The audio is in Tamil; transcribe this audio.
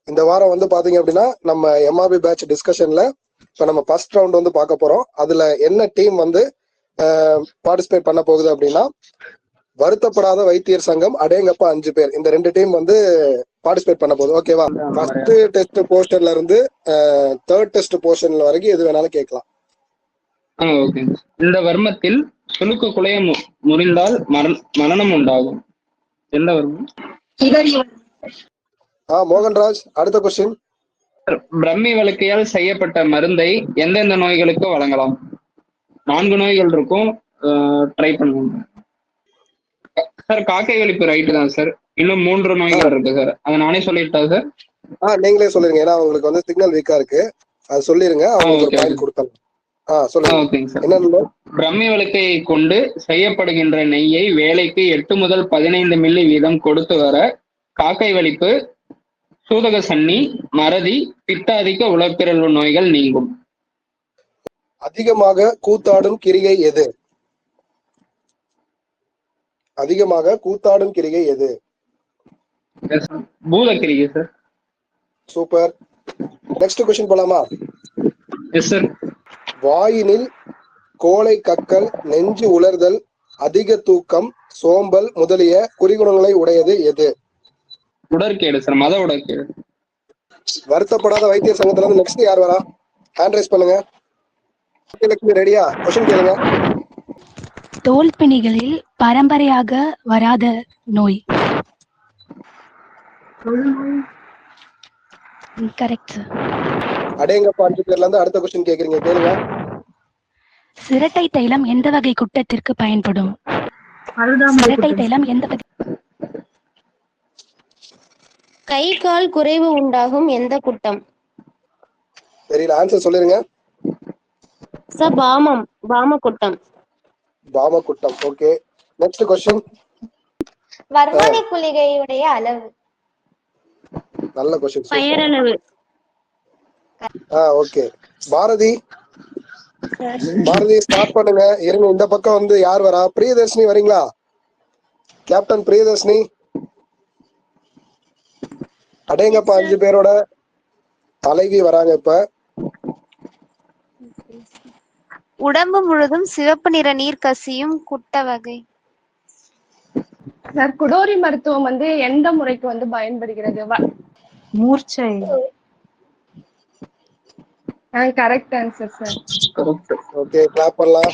இந்த வாரம் வந்து பாத்தீங்க அப்படின்னா நம்ம எம்ஆர்பி பேட்ச் டிஸ்கஷன்ல இப்ப நம்ம ஃபர்ஸ்ட் ரவுண்ட் வந்து பார்க்க போறோம். அதுல என்ன டீம் வந்து பார்ட்டிசிபேட் பண்ண போகுது அப்படின்னா வருத்தப்படாத வைத்தியர் சங்கம், அடேங்கப்பா 5 பேர், இந்த 2 டீம் வந்து பார்ட்டிசிபேட் பண்ண போகுது. ஓகேவா? ஃபர்ஸ்ட் டெஸ்ட் போர்ஷன்ல இருந்து தேர்ட் டெஸ்ட் போர்ஷன்ல வரைக்கும் எது வேணாலும் கேட்கலாம். இந்த வர்மத்தில் சுழுக்கு குலைய முறிந்தால் மரணம் உண்டாகும். எந்த வர்மம்? மோகன்ராஜ், அடுத்த கொஸ்டின். பிரம்மி வழுக்கையால் செய்யப்பட்ட மருந்தை எந்தெந்த நோய்களுக்கு வழங்கலாம்? 4 நோய்கள் இருக்கும், ட்ரை பண்ணுவோம் சார். காக்கை வலிப்பு ரைட்டு தான் சார். இன்னும் 3 நோய்கள் இருக்கு சார். அதை நானே சொல்லிட்டா சார்? நீங்களே சொல்லிருங்க, ஏன்னா உங்களுக்கு வந்து சிக்னல் வீக்கா இருக்கு. அது சொல்லிருங்க, அவங்களுக்கு ஒரு பாயிண்ட் கொடுத்தாங்க. சொல்லுங்க. பிரம்மி வழுக்கையை கொண்டு செய்யப்படுகின்ற நெய்யை வேலைக்கு 8 முதல் 15 மில்லி வீதம் கொடுத்து வர காக்கை வலிப்பு, சூதக சன்னி, மறதி, பித்தாதிக்க உளப்பிரல்வு நோய்கள் நீங்கும். அதிகமாக கூத்தாடும் கிரிகை எது? அதிகமாக கூத்தாடும் கிரிகை எது? பூதக்கிரிகை சார். சூப்பர். நெக்ஸ்ட் क्वेश्चन போலாமா? Yes sir. வாயினில் கோழை கக்கல், நெஞ்சு உலர்தல், அதிக தூக்கம், சோம்பல் முதலிய குறிகுணங்களை உடையது எது? உடற்கேடு சார். மத உடற்கேடு. வருத்தப்படாத வைத்தியர் சங்கத்துல இருந்து நெக்ஸ்ட் யார் வரா? ஹேண்ட் ரைஸ் பண்ணுங்க. ரெடியா? क्वेश्चन கேளுங்க. தோல்பிணிகளில் பரம்பரையாக வராத நோய். Correct sir. அடேங்கப்பா 5 பேர்ல இருந்து அடுத்த क्वेश्चन கேக்குறீங்க, கேளுங்க. சிரட்டை தைலம் எந்த வகை குற்றத்திற்கு பயன்படும்? சிரட்டை தைலம் எந்த வகை? கை கால் குறைவு உண்டாகும் எந்த குட்டம்? தெரியல, ஆன்சர் சொல்லிருங்க. பாம குட்டம். பாம குட்டம். Okay, next question. வர்மணி குளிகையுடைய அளவு. நல்ல क्वेश्चन. பெயரளவு. ஓகே. பாரதி ஸ்டார்ட் பண்ணுங்க. இருங்க, இந்த பக்கம் வந்து யார் வரா? பிரியதர்ஷினி வரீங்களா? கேப்டன் பிரியதர்ஷினி. அடேங்கப்பா 5 பேரோட தலைவி வராங்க இப்ப. உடம்பு முழுதும் சிவப்பு நிற நீர் கசியும் குட்ட வகை. சார், குடோரி மருத்துவம் வந்து எந்த முறைக்கு வந்து பயன்படுகிறது? மூர்ச்சை. Correct answer sir. Okay, clap பண்ணலாம்.